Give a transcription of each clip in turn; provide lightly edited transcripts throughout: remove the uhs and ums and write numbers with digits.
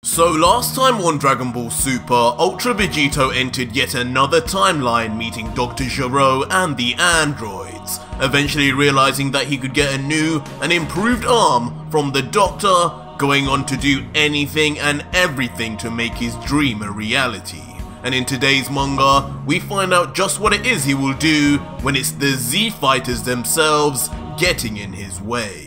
So last time on Dragon Ball Super, Ultra Vegito entered yet another timeline meeting Dr. Gero and the androids, eventually realizing that he could get a new and improved arm from the Doctor, going on to do anything and everything to make his dream a reality. And in today's manga, we find out just what it is he will do when it's the Z Fighters themselves getting in his way.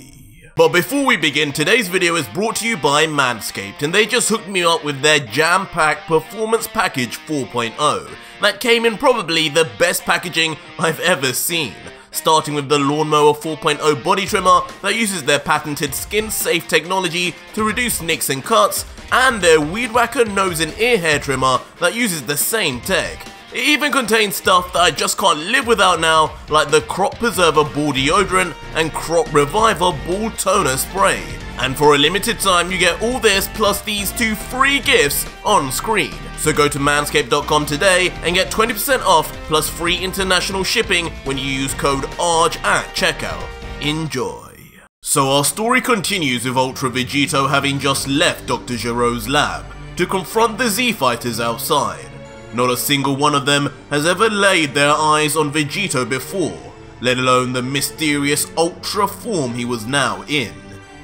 But before we begin, today's video is brought to you by Manscaped, and they just hooked me up with their jam-packed Performance Package 4.0 that came in probably the best packaging I've ever seen. Starting with the Lawnmower 4.0 body trimmer that uses their patented skin-safe technology to reduce nicks and cuts, and their Weed Whacker nose and ear hair trimmer that uses the same tech. It even contains stuff that I just can't live without now, like the Crop Preserver Ball Deodorant and Crop Reviver Ball Toner Spray. And for a limited time you get all this plus these two free gifts on screen. So go to manscaped.com today and get 20% off plus free international shipping when you use code ARJ at checkout. Enjoy. So our story continues with Ultra Vegito having just left Dr. Gero's lab to confront the Z Fighters outside. Not a single one of them has ever laid their eyes on Vegito before, let alone the mysterious Ultra form he was now in,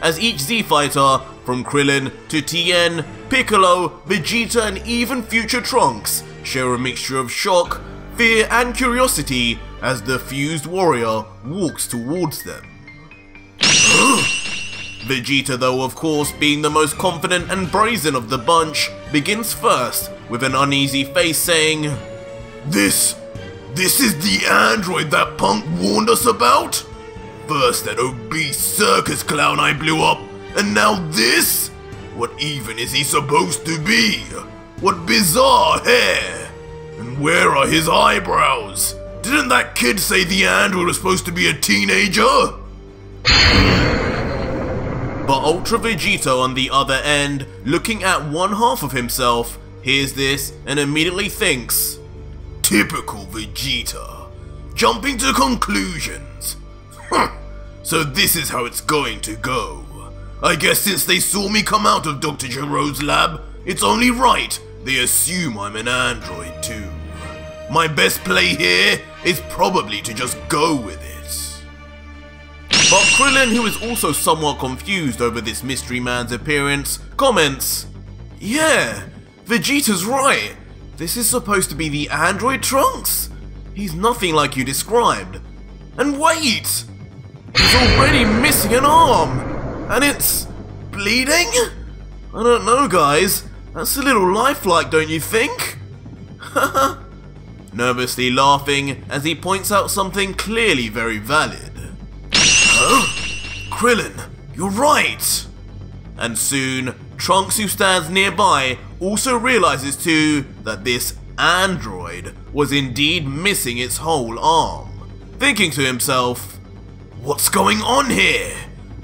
as each Z Fighter, from Krillin to Tien, Piccolo, Vegeta and even future Trunks, share a mixture of shock, fear and curiosity as the fused warrior walks towards them. Vegeta, though of course being the most confident and brazen of the bunch, begins first with an uneasy face saying, This is the android that Punk warned us about? First that obese circus clown I blew up, and now this? What even is he supposed to be? What bizarre hair? And where are his eyebrows? Didn't that kid say the android was supposed to be a teenager? But Ultra Vegito on the other end, looking at one half of himself, hears this and immediately thinks, typical Vegeta, jumping to conclusions. So this is how it's going to go. I guess since they saw me come out of Dr. Gero's lab, it's only right they assume I'm an android too. My best play here is probably to just go with it. But Krillin, who is also somewhat confused over this mystery man's appearance, comments, yeah, Vegeta's right. This is supposed to be the android Trunks. He's nothing like you described. And wait! He's already missing an arm! And it's bleeding? I don't know, guys. That's a little lifelike, don't you think? Haha. Nervously laughing as he points out something clearly very valid. Huh? Krillin, you're right! And soon, Trunks, who stands nearby, also realizes too that this android was indeed missing its whole arm, thinking to himself, what's going on here?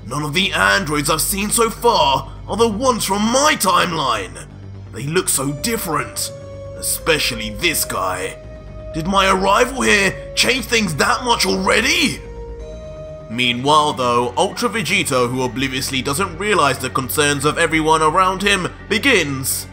None of the androids I've seen so far are the ones from my timeline. They look so different, especially this guy. Did my arrival here change things that much already? Meanwhile though, Ultra Vegito, who obliviously doesn't realize the concerns of everyone around him, begins,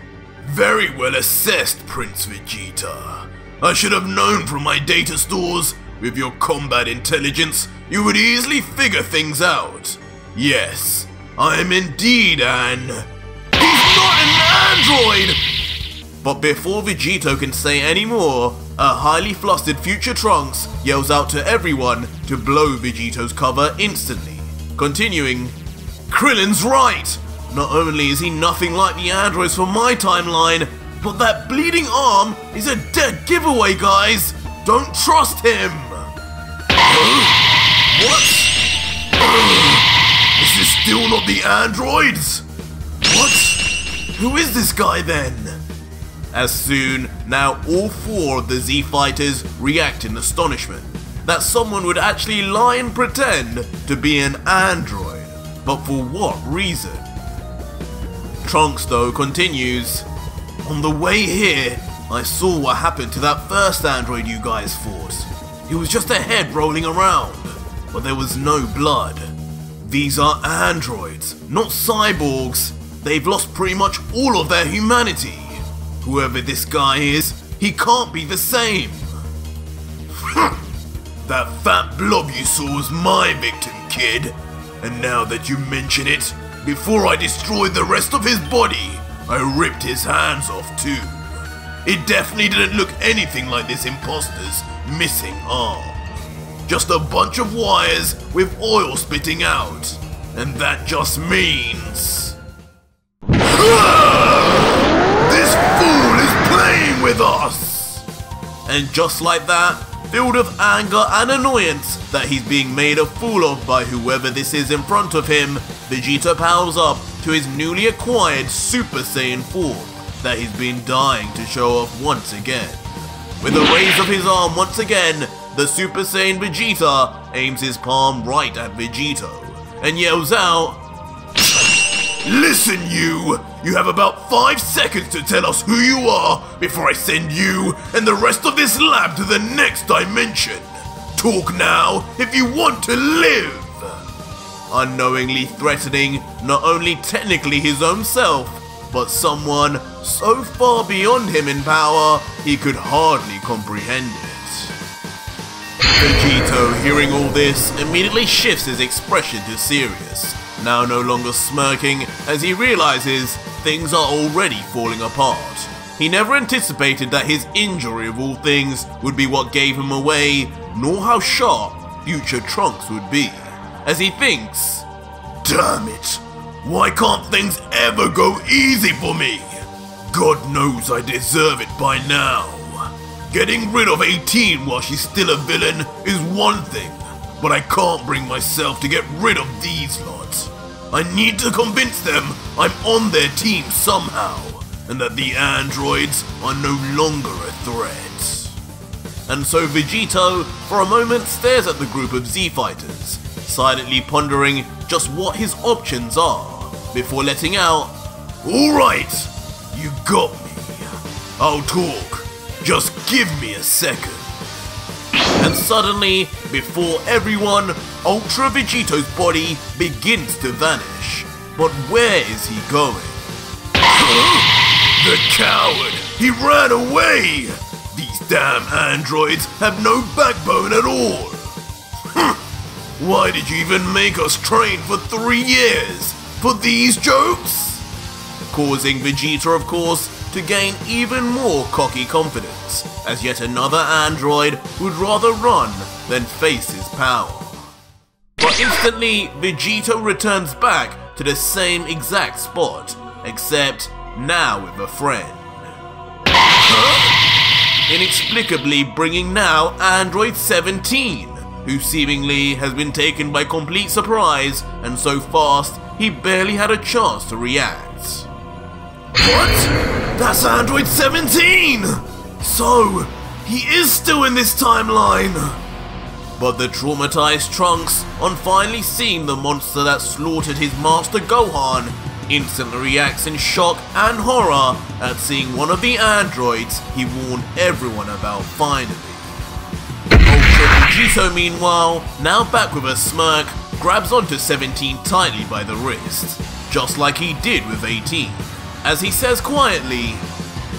very well assessed, Prince Vegeta. I should have known from my data stores, with your combat intelligence, you would easily figure things out. Yes, I am indeed an... He's not an android! But before Vegito can say any more, a highly flustered future Trunks yells out to everyone to blow Vegito's cover instantly. Continuing, Krillin's right! Not only is he nothing like the androids from my timeline, but that bleeding arm is a dead giveaway, guys! Don't trust him! What? This is still not the androids? What? Who is this guy then? As soon, now all four of the Z Fighters react in astonishment that someone would actually lie and pretend to be an android, but for what reason? Trunks though continues, on the way here, I saw what happened to that first android you guys fought. It was just a head rolling around, but there was no blood. These are androids, not cyborgs. they've lost pretty much all of their humanity. Whoever this guy is, he can't be the same. That fat blob you saw was my victim, kid. And now that you mention it, before I destroyed the rest of his body, I ripped his hands off too. It definitely didn't look anything like this imposter's missing arm. Just a bunch of wires with oil spitting out. And that just means... This fool is playing with us! And just like that, filled with anger and annoyance that he's being made a fool of by whoever this is in front of him, Vegeta powers up to his newly acquired Super Saiyan form that he's been dying to show off once again. With a raise of his arm once again, the Super Saiyan Vegeta aims his palm right at Vegito and yells out, "Listen you! You have about 5 seconds to tell us who you are before I send you and the rest of this lab to the next dimension. Talk now if you want to live!" Unknowingly threatening not only technically his own self, but someone so far beyond him in power he could hardly comprehend it. Vegito, hearing all this, immediately shifts his expression to serious, now no longer smirking as he realizes things are already falling apart. He never anticipated that his injury of all things would be what gave him away, nor how sharp future Trunks would be, as he thinks, "Damn it, why can't things ever go easy for me? God knows I deserve it by now. Getting rid of 18 while she's still a villain is one thing, but I can't bring myself to get rid of these lots. I need to convince them I'm on their team somehow, and that the androids are no longer a threat." And so Vegito, for a moment, stares at the group of Z-Fighters, silently pondering just what his options are, before letting out, "Alright, you got me. I'll talk. Just give me a second." And suddenly, before everyone, Ultra Vegito's body begins to vanish. But where is he going? The coward! He ran away! These damn androids have no backbone at all! Why did you even make us train for 3 years? For these jokes? Causing Vegeta, of course, to gain even more cocky confidence, as yet another android would rather run than face his power. But instantly, Vegito returns back to the same exact spot, except now with a friend. Inexplicably bringing now Android 17, who seemingly has been taken by complete surprise and so fast he barely had a chance to react. What? That's Android 17! So, he is still in this timeline! But the traumatized Trunks, on finally seeing the monster that slaughtered his master Gohan, instantly reacts in shock and horror at seeing one of the androids he warned everyone about finally. Ultra Vegito, meanwhile, now back with a smirk, grabs onto 17 tightly by the wrist, just like he did with 18, as he says quietly,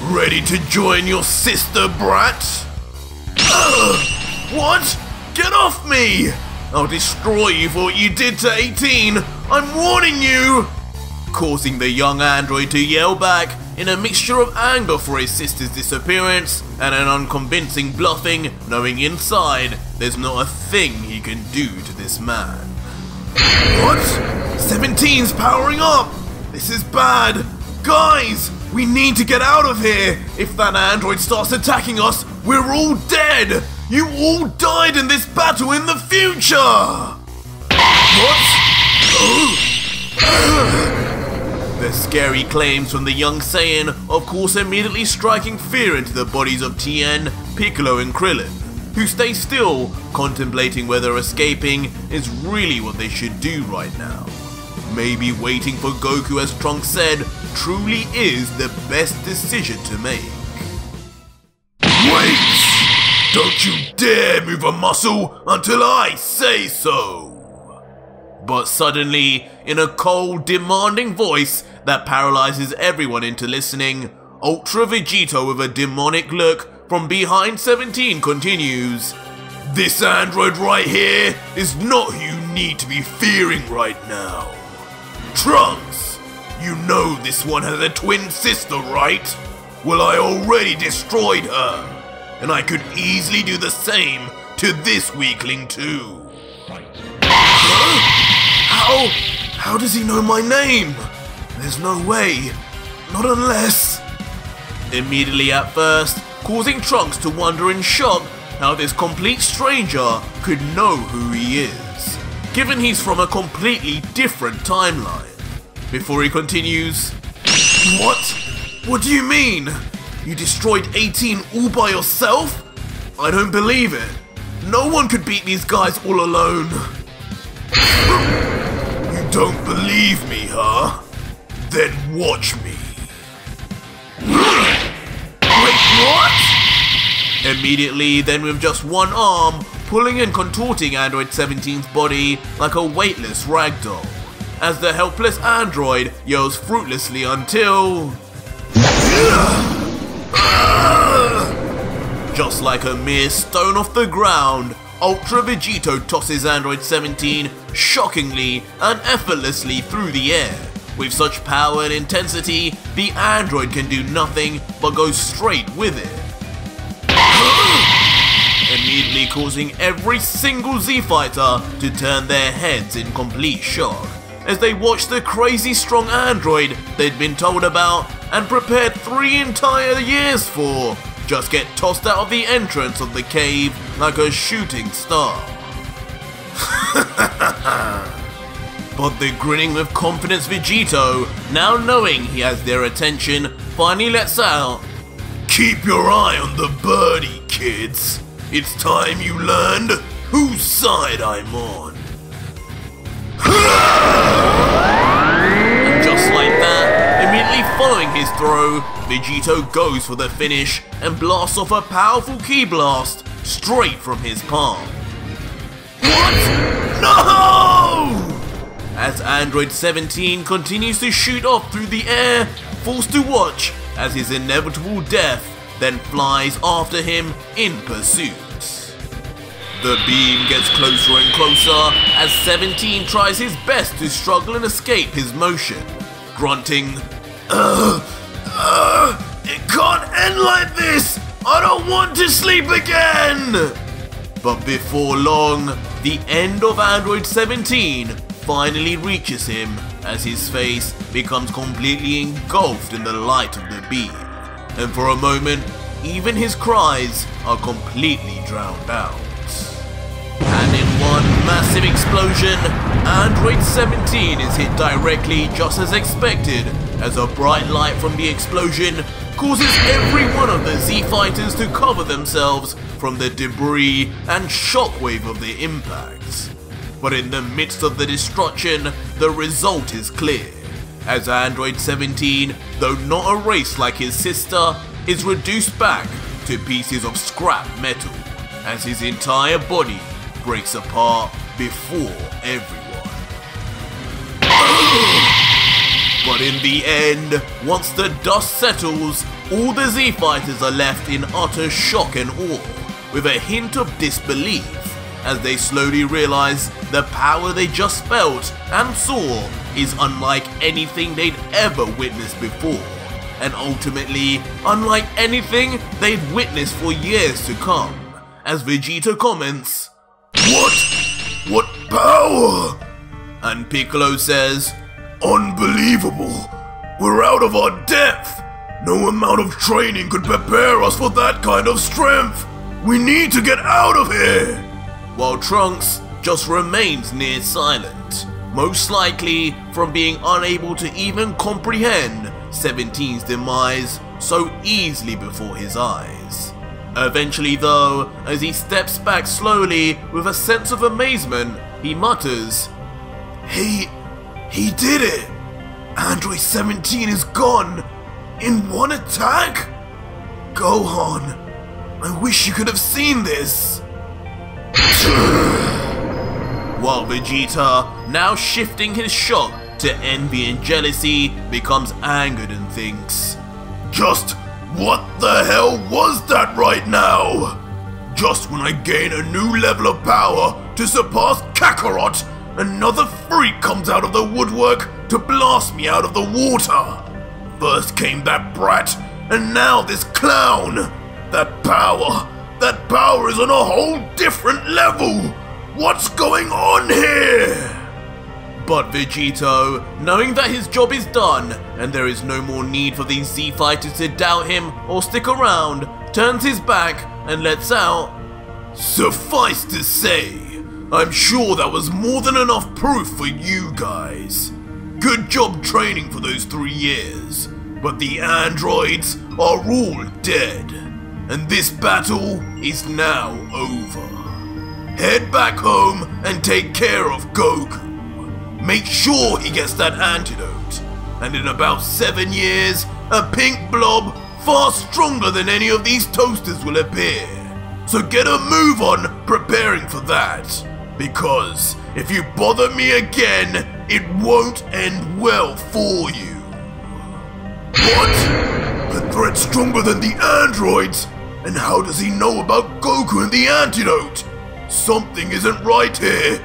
"Ready to join your sister, brat?" What? Get off me! I'll destroy you for what you did to 18! I'm warning you! Causing the young android to yell back in a mixture of anger for his sister's disappearance and an unconvincing bluffing, knowing inside there's not a thing he can do to this man. What? 17's powering up! This is bad! Guys! We need to get out of here! If that android starts attacking us, we're all dead! You all died in this battle in the future! What? The scary claims from the young Saiyan, of course, immediately striking fear into the bodies of Tien, Piccolo and Krillin, who stay still, contemplating whether escaping is really what they should do right now. Maybe waiting for Goku, as Trunks said, truly is the best decision to make. Wait! Don't you dare move a muscle until I say so! But suddenly, in a cold, demanding voice that paralyzes everyone into listening, Ultra Vegito with a demonic look from behind 17 continues. This android right here is not who you need to be fearing right now. Trunks, you know this one has a twin sister, right? Well, I already destroyed her, and I could easily do the same to this weakling too. Huh? How does he know my name? There's no way. Not unless... Immediately at first, causing Trunks to wonder in shock how this complete stranger could know who he is, given he's from a completely different timeline. Before he continues, What? What do you mean? You destroyed 18 all by yourself? I don't believe it. No one could beat these guys all alone. You don't believe me, huh? Then watch me. Wait, what? Immediately, then with just one arm, pulling and contorting Android 17's body like a weightless ragdoll, as the helpless android yells fruitlessly until... Just like a mere stone off the ground, Ultra Vegito tosses Android 17 shockingly and effortlessly through the air. With such power and intensity, the android can do nothing but go straight with it. Immediately causing every single Z-Fighter to turn their heads in complete shock, as they watch the crazy strong android they'd been told about and prepared 3 entire years for just get tossed out of the entrance of the cave like a shooting star. But the grinning with confidence Vegito, now knowing he has their attention, finally lets out, "Keep your eye on the birdie, kids. It's time you learned whose side I'm on." And just like that, immediately following his throw, Vegito goes for the finish and blasts off a powerful ki blast straight from his palm. What? No! As Android 17 continues to shoot off through the air, forced to watch as his inevitable death then flies after him in pursuit. The beam gets closer and closer as 17 tries his best to struggle and escape his motion, grunting, it can't end like this! I don't want to sleep again! But before long, the end of Android 17 finally reaches him as his face becomes completely engulfed in the light of the beam, and for a moment, even his cries are completely drowned out. And in one massive explosion, Android 17 is hit directly just as expected, as a bright light from the explosion causes every one of the Z-Fighters to cover themselves from the debris and shockwave of the impacts. But in the midst of the destruction, the result is clear, as Android 17, though not erased like his sister, is reduced back to pieces of scrap metal, as his entire body breaks apart before everyone. But in the end, once the dust settles, all the Z-Fighters are left in utter shock and awe, with a hint of disbelief, as they slowly realize the power they just felt and saw is unlike anything they'd ever witnessed before, and ultimately unlike anything they'd witnessed for years to come, as Vegeta comments, What power? And Piccolo says, unbelievable! We're out of our depth! No amount of training could prepare us for that kind of strength! We need to get out of here! While Trunks just remains near silent, most likely from being unable to even comprehend 17's demise so easily before his eyes. Eventually though, as he steps back slowly with a sense of amazement, he mutters, He did it! Android 17 is gone! In one attack? Gohan, I wish you could have seen this! while Vegeta, now shifting his shot to envy and jealousy, becomes angered and thinks, "Just what the hell was that right now? Just when I gain a new level of power to surpass Kakarot, another freak comes out of the woodwork to blast me out of the water. First came that brat, and now this clown. That power is on a whole different level. What's going on here?" But Vegito, knowing that his job is done and there is no more need for these Z fighters to doubt him or stick around, turns his back and lets out, "Suffice to say, I'm sure that was more than enough proof for you guys. Good job training for those 3 years, but the androids are all dead, and this battle is now over. Head back home and take care of Goku. Make sure he gets that antidote, and in about 7 years, a pink blob far stronger than any of these toasters will appear. So get a move on preparing for that, because if you bother me again, it won't end well for you." What? A threat stronger than the androids? And how does he know about Goku and the antidote? Something isn't right here.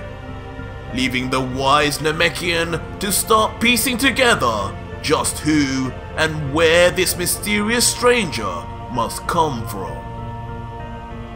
Leaving the wise Namekian to start piecing together just who and where this mysterious stranger must come from.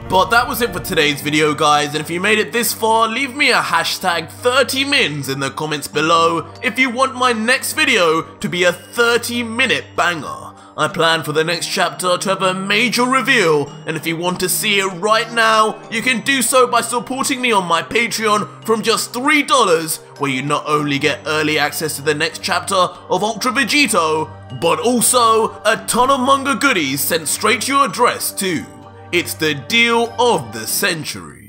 But that was it for today's video, guys, and if you made it this far, leave me a hashtag 30mins in the comments below if you want my next video to be a 30-minute banger. I plan for the next chapter to have a major reveal, and if you want to see it right now, you can do so by supporting me on my Patreon from just $3, where you not only get early access to the next chapter of Ultra Vegito, but also a ton of manga goodies sent straight to your address too. It's the deal of the century.